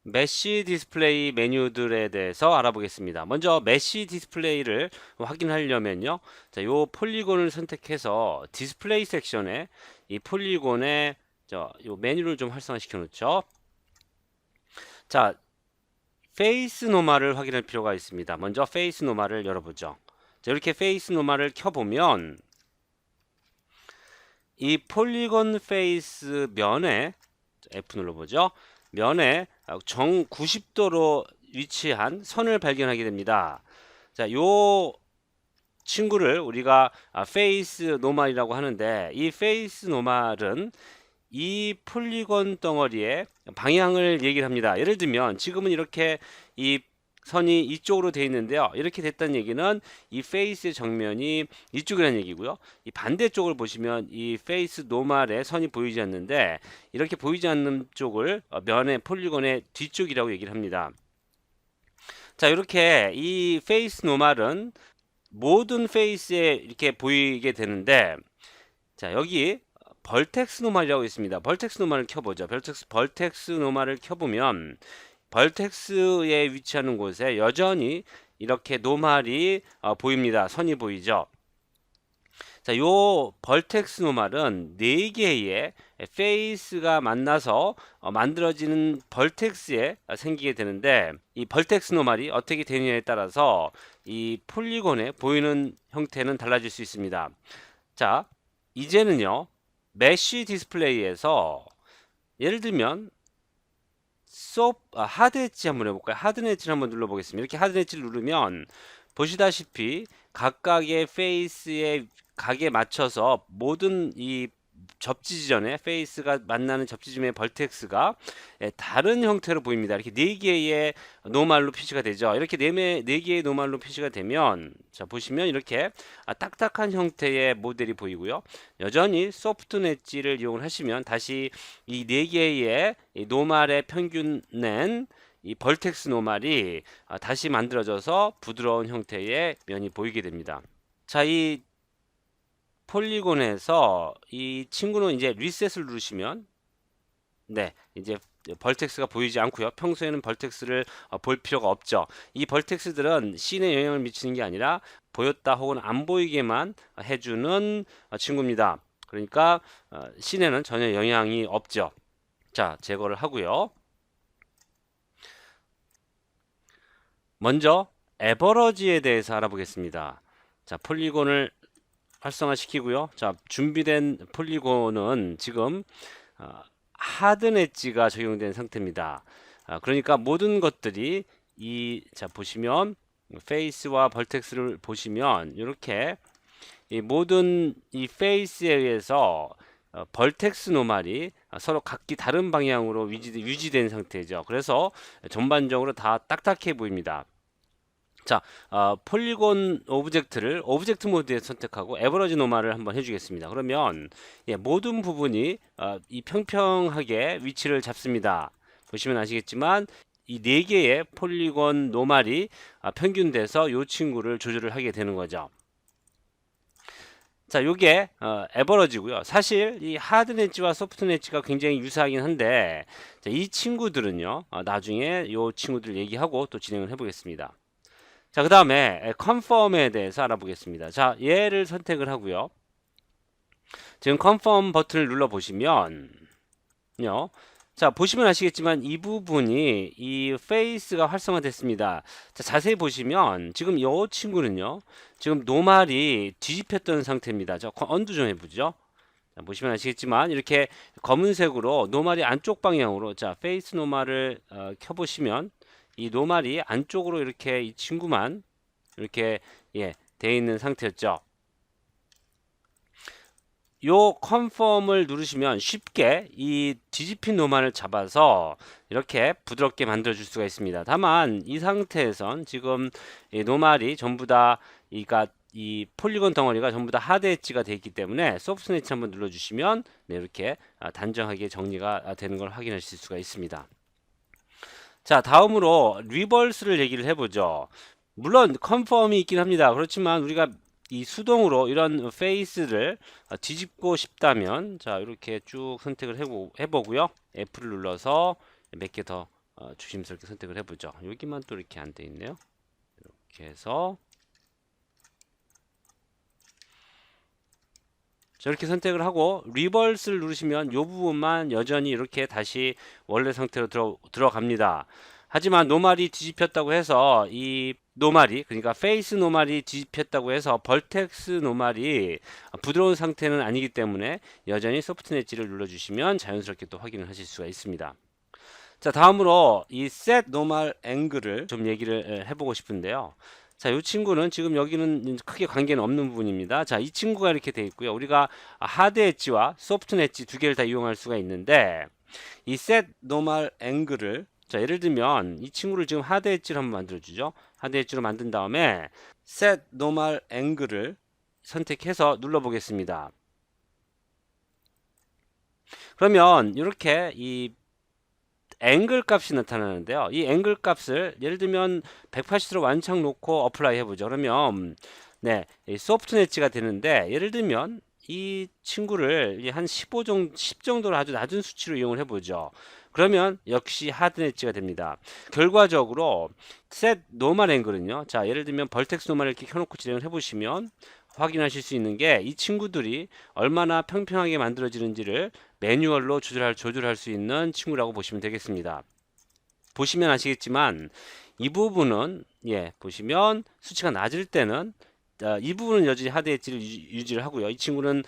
메쉬 디스플레이 메뉴들에 대해서 알아보겠습니다. 먼저 메쉬 디스플레이를 확인하려면요. 자, 요 폴리곤을 선택해서 디스플레이 섹션에 이 폴리곤에 요 메뉴를 좀 활성화시켜 놓죠. 자, 페이스 노마를 확인할 필요가 있습니다. 먼저 페이스 노마를 열어보죠. 자, 이렇게 페이스 노마를 켜보면 이 폴리곤 페이스 면에 F 눌러보죠. 면에 정 90도로 위치한 선을 발견하게 됩니다. 자, 요 친구를 우리가 페이스 노말이라고 하는데, 이 페이스 노말은 이 폴리곤 덩어리의 방향을 얘기를 합니다. 예를 들면 지금은 이렇게 이 선이 이쪽으로 되어 있는데요. 이렇게 됐다는 얘기는 이 페이스의 정면이 이쪽이라는 얘기고요. 이 반대쪽을 보시면 이 페이스 노말의 선이 보이지 않는데, 이렇게 보이지 않는 쪽을 면의 폴리곤의 뒤쪽이라고 얘기를 합니다. 자, 이렇게 이 페이스 노말은 모든 페이스에 이렇게 보이게 되는데, 자, 여기 벌텍스 노말이라고 있습니다. 벌텍스 노말을 켜보죠. 벌텍스 노말을 켜보면 벌텍스에 위치하는 곳에 여전히 이렇게 노말이 보입니다. 선이 보이죠. 자, 요 벌텍스 노말은 4개의 페이스가 만나서 만들어지는 벌텍스에 생기게 되는데, 이 벌텍스 노말이 어떻게 되느냐에 따라서 이 폴리곤에 보이는 형태는 달라질 수 있습니다. 자, 이제는요, 메쉬 디스플레이에서 예를 들면 하드 엣지 한번 해볼까요? 하드 엣지를 한번 눌러보겠습니다. 이렇게 하드 엣지를 누르면 보시다시피 각각의 페이스의 각에 맞춰서 모든 이 접지 지점에 페이스가 만나는 접지 지점의 벌텍스가 다른 형태로 보입니다. 이렇게 4개의 노말로 표시가 되죠. 이렇게 4개의 노말로 표시가 되면, 자, 보시면 이렇게 딱딱한 형태의 모델이 보이고요. 여전히 소프트 엣지를 이용을 하시면 다시 이 4개의 노말의 평균 낸 이 벌텍스 노말이 다시 만들어져서 부드러운 형태의 면이 보이게 됩니다. 자, 이 폴리곤에서 이 친구는 이제 리셋을 누르시면, 네, 이제 벌텍스가 보이지 않고요. 평소에는 벌텍스를 볼 필요가 없죠. 이 벌텍스들은 씬에 영향을 미치는 게 아니라 보였다 혹은 안 보이게만 해주는 친구입니다. 그러니까 씬에는 전혀 영향이 없죠. 자, 제거를 하고요. 먼저 에버러지에 대해서 알아보겠습니다. 자, 폴리곤을 활성화시키고요. 자, 준비된 폴리곤은 지금 하드 엣지가 적용된 상태입니다. 그러니까 모든 것들이 자, 보시면 페이스와 벌텍스를 보시면 이렇게 이 모든 이 페이스에 의해서 벌텍스 노말이 서로 각기 다른 방향으로 유지된 상태죠. 그래서 전반적으로 다 딱딱해 보입니다. 자, 폴리곤 오브젝트를 오브젝트 모드에 선택하고 에버러지 노말을 한번 해주겠습니다. 그러면 모든 부분이 이 평평하게 위치를 잡습니다. 보시면 아시겠지만 이 4개의 폴리곤 노말이 평균돼서 이 친구를 조절을 하게 되는 거죠. 자, 요게 에버러지고요. 사실 이 하드 엣지와 소프트 엣지가 굉장히 유사하긴 한데, 자, 이 친구들은요, 나중에 이 친구들 얘기하고 또 진행을 해보겠습니다. 자, 그 다음에 컨펌에 대해서 알아보겠습니다. 자, 얘를 선택을 하고요. 지금 컨펌 버튼을 눌러 보시면요. 자, 보시면 아시겠지만 이 부분이 이 페이스가 활성화됐습니다. 자, 자세히 보시면 지금 이 친구는요, 지금 노말이 뒤집혔던 상태입니다. 자, 언두 좀 해보죠. 자, 보시면 아시겠지만 이렇게 검은색으로 노말이 안쪽 방향으로, 자, 페이스 노말을 켜보시면 이 노말이 안쪽으로 이렇게 이 친구만 이렇게 되어 있는 상태였죠. 요 컨펌을 누르시면 쉽게 이 뒤집힌 노말을 잡아서 이렇게 부드럽게 만들어 줄 수가 있습니다. 다만 이 상태에선 지금 이 노말이 전부 다 이 폴리곤 덩어리가 전부 다 하드 엣지가 되어 있기 때문에 소프트 엣지 한번 눌러 주시면 이렇게 단정하게 정리가 되는 걸 확인하실 수가 있습니다. 자, 다음으로 리버스를 얘기를 해보죠. 물론 컨펌이 있긴 합니다. 그렇지만 우리가 이 수동으로 이런 페이스를 뒤집고 싶다면, 자, 이렇게 쭉 선택을 해보고요. F를 눌러서 몇 개 더 조심스럽게 선택을 해보죠. 여기만 또 이렇게 안 돼 있네요. 이렇게 해서 저렇게 선택을 하고 리버스를 누르시면 이 부분만 여전히 이렇게 다시 원래 상태로 들어갑니다. 하지만 노말이 뒤집혔다고 해서 이 노말이, 그러니까 페이스 노말이 뒤집혔다고 해서 벌텍스 노말이 부드러운 상태는 아니기 때문에 여전히 소프트 엣지를 눌러주시면 자연스럽게 또 확인을 하실 수가 있습니다. 자, 다음으로 이 set normal angle을 좀 얘기를 해보고 싶은데요. 자, 이 친구는 지금 여기는 크게 관계는 없는 부분입니다. 자, 이 친구가 이렇게 되어 있고요. 우리가 하드 엣지와 소프트 엣지 두 개를 다 이용할 수가 있는데, 이 set normal angle을, 자, 예를 들면 이 친구를 지금 하드 엣지로 한번 만들어주죠. 하드 엣지로 만든 다음에 set normal angle을 선택해서 눌러보겠습니다. 그러면 이렇게 이 앵글 값이 나타나는데요. 이 앵글 값을 예를 들면 180도로 완창 놓고 어플라이 해보죠. 그러면 네, 소프트 엣지가 되는데, 예를 들면 이 친구를 한 15 정도, 10 정도로 아주 낮은 수치로 이용을 해보죠. 그러면 역시 하드 엣지가 됩니다. 결과적으로 셋 노멀 앵글은요. 자, 예를 들면 벌텍스 노멀을 이렇게 켜놓고 진행을 해보시면 확인하실 수 있는 게, 이 친구들이 얼마나 평평하게 만들어지는지를 매뉴얼로 조절할 수 있는 친구라고 보시면 되겠습니다. 보시면 아시겠지만 이 부분은 보시면 수치가 낮을 때는 이 부분은 여전히 하드 엣지를 유지를 하고요. 이 친구는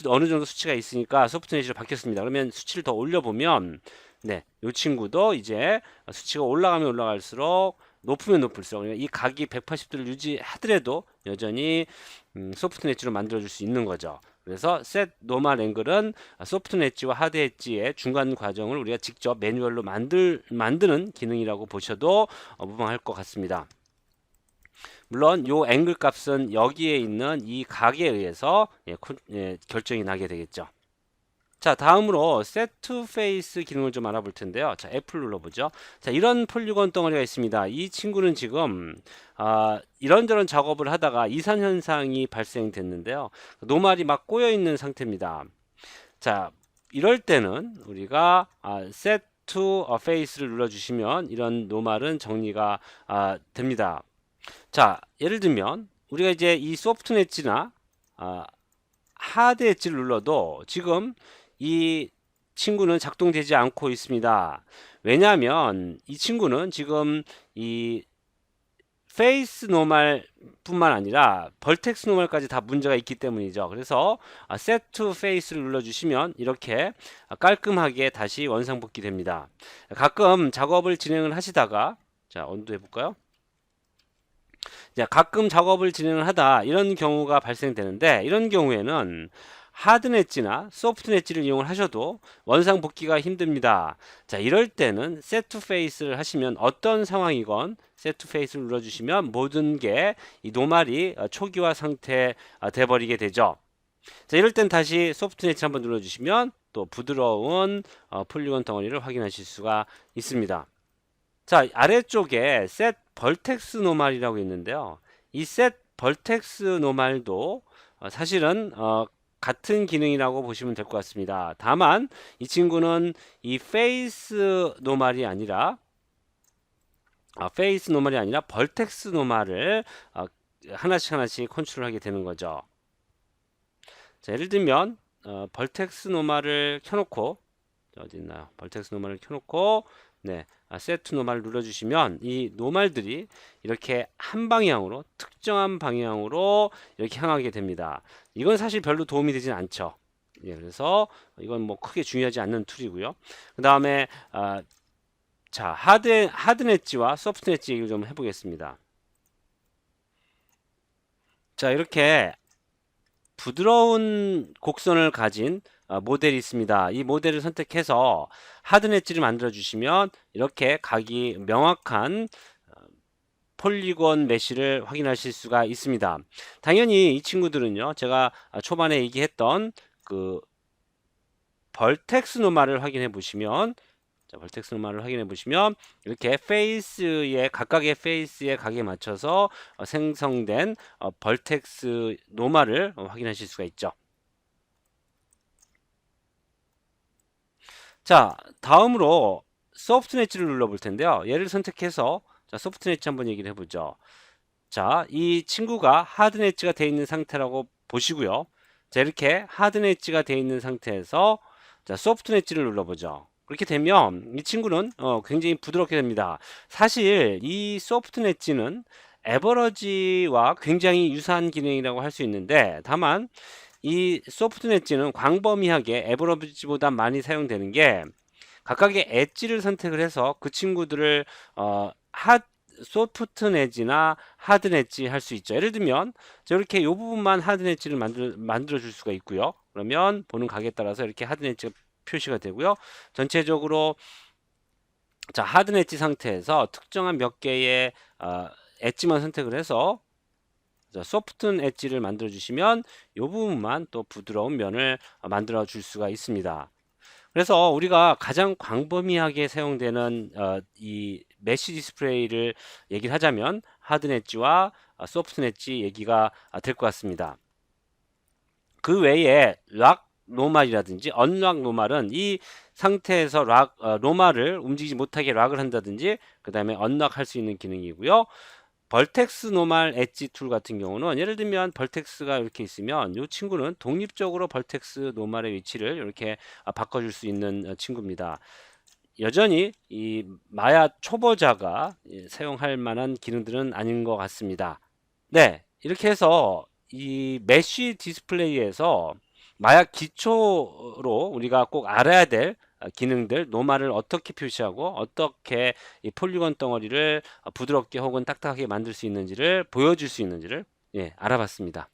어느 정도 수치가 있으니까 소프트 엣지로 바뀌었습니다. 그러면 수치를 더 올려보면 이 친구도 이제 수치가 올라가면 올라갈수록 높으면 높을수록 이 각이 180도를 유지하더라도 여전히 소프트 엣지로 만들어줄 수 있는 거죠. 그래서 셋 노멀 앵글은 소프트 엣지와 하드 엣지의 중간 과정을 우리가 직접 매뉴얼로 만드는 기능이라고 보셔도 무방할 것 같습니다. 물론 요 앵글 값은 여기에 있는 이 각에 의해서 결정이 나게 되겠죠. 자, 다음으로 Set to Face 기능을 좀 알아볼 텐데요. 자, F를 눌러보죠. 자, 이런 폴리곤 덩어리가 있습니다. 이 친구는 지금 이런저런 작업을 하다가 이산 현상이 발생됐는데요. 노말이 막 꼬여 있는 상태입니다. 자, 이럴 때는 우리가 Set to Face를 눌러주시면 이런 노말은 정리가 됩니다. 자, 예를 들면 우리가 이제 이 소프트 엣지나 하드 엣지를 눌러도 지금 이 친구는 작동되지 않고 있습니다. 왜냐하면 이 친구는 지금 이 페이스 노멀 뿐만 아니라 벌텍스 노멀까지 다 문제가 있기 때문이죠. 그래서 Set to Face를 눌러주시면 이렇게 깔끔하게 다시 원상복귀 됩니다. 가끔 작업을 진행을 하시다가, 자, 언두 해볼까요? 자, 가끔 작업을 진행을 하다 이런 경우가 발생되는데, 이런 경우에는 하드 엣지나 소프트 엣지를 이용을 하셔도 원상 복귀가 힘듭니다. 자, 이럴 때는 Set to Face를 하시면 어떤 상황이건 Set to Face를 눌러주시면 모든 게 이 노말이 초기화 상태 돼버리게 되죠. 자, 이럴 땐 다시 소프트 엣지 한번 눌러주시면 또 부드러운 폴리곤 덩어리를 확인하실 수가 있습니다. 자, 아래쪽에 Set Vertex 노말이라고 있는데요. 이 Set Vertex 노말도 사실은 같은 기능이라고 보시면 될 것 같습니다. 다만 이 친구는 이 페이스 노말이 아니라 벌텍스 노말을 하나씩 컨트롤하게 되는 거죠. 자, 예를 들면 벌텍스 노말을 켜놓고, 어디 있나요? 벌텍스 노말을 켜놓고 세트 노말을 눌러주시면 이 노말들이 이렇게 한 방향으로, 특정한 방향으로 이렇게 향하게 됩니다. 이건 사실 별로 도움이 되진 않죠. 그래서 이건 뭐 크게 중요하지 않는 툴이고요. 그 다음에 자, 하드 엣지와 소프트 엣지 얘기를 좀 해보겠습니다. 자, 이렇게 부드러운 곡선을 가진 모델이 있습니다. 이 모델을 선택해서 하드 엣지를 만들어 주시면 이렇게 각이 명확한 폴리곤 메쉬를 확인하실 수가 있습니다. 당연히 이 친구들은요, 제가 초반에 얘기했던 그 벌텍스 노말을 확인해 보시면, 자, 벌텍스 노말을 확인해 보시면 이렇게 각각의 페이스의 각에 맞춰서 생성된 벌텍스 노말을 확인하실 수가 있죠. 자, 다음으로 소프트 엣지를 눌러볼 텐데요. 얘를 선택해서 자, 소프트 엣지 한번 얘기를 해보죠. 자, 이 친구가 하드 엣지가 되어 있는 상태라고 보시고요. 자, 이렇게 하드 엣지가 되어 있는 상태에서 자, 소프트 엣지를 눌러보죠. 그렇게 되면 이 친구는 굉장히 부드럽게 됩니다. 사실 이 소프트 엣지는 에버러지와 굉장히 유사한 기능이라고 할 수 있는데, 다만 이 소프트 엣지는 광범위하게 에버러지보다 많이 사용되는 게, 각각의 엣지를 선택을 해서 그 친구들을 소프트 엣지나 하드 엣지 할 수 있죠. 예를 들면 이렇게 이 부분만 하드 엣지를 만들어 줄 수가 있고요. 그러면 보는 각에 따라서 이렇게 하드 엣지가 표시가 되고요. 전체적으로 자, 하드 엣지 상태에서 특정한 몇 개의 엣지만 선택을 해서 소프트 엣지를 만들어 주시면 이 부분만 또 부드러운 면을 만들어 줄 수가 있습니다. 그래서 우리가 가장 광범위하게 사용되는 이 메쉬 디스플레이를 얘기를 하자면 하드 엣지와 소프트 엣지 얘기가 될 것 같습니다. 그 외에 락 노말이라든지 언락 노말은 이 상태에서 노말을 움직이지 못하게 락을 한다든지 그 다음에 언락할 수 있는 기능이고요. 벌텍스 노말 엣지 툴 같은 경우는 예를 들면 벌텍스가 이렇게 있으면 이 친구는 독립적으로 벌텍스 노말의 위치를 이렇게 바꿔줄 수 있는 친구입니다. 여전히 이 마야 초보자가 사용할 만한 기능들은 아닌 것 같습니다. 네, 이렇게 해서 이 메쉬 디스플레이에서 마야 기초로 우리가 꼭 알아야 될 기능들, 노말을 어떻게 표시하고 어떻게 이 폴리곤 덩어리를 부드럽게 혹은 딱딱하게 만들 수 있는지를 보여줄 수 있는지를 알아봤습니다.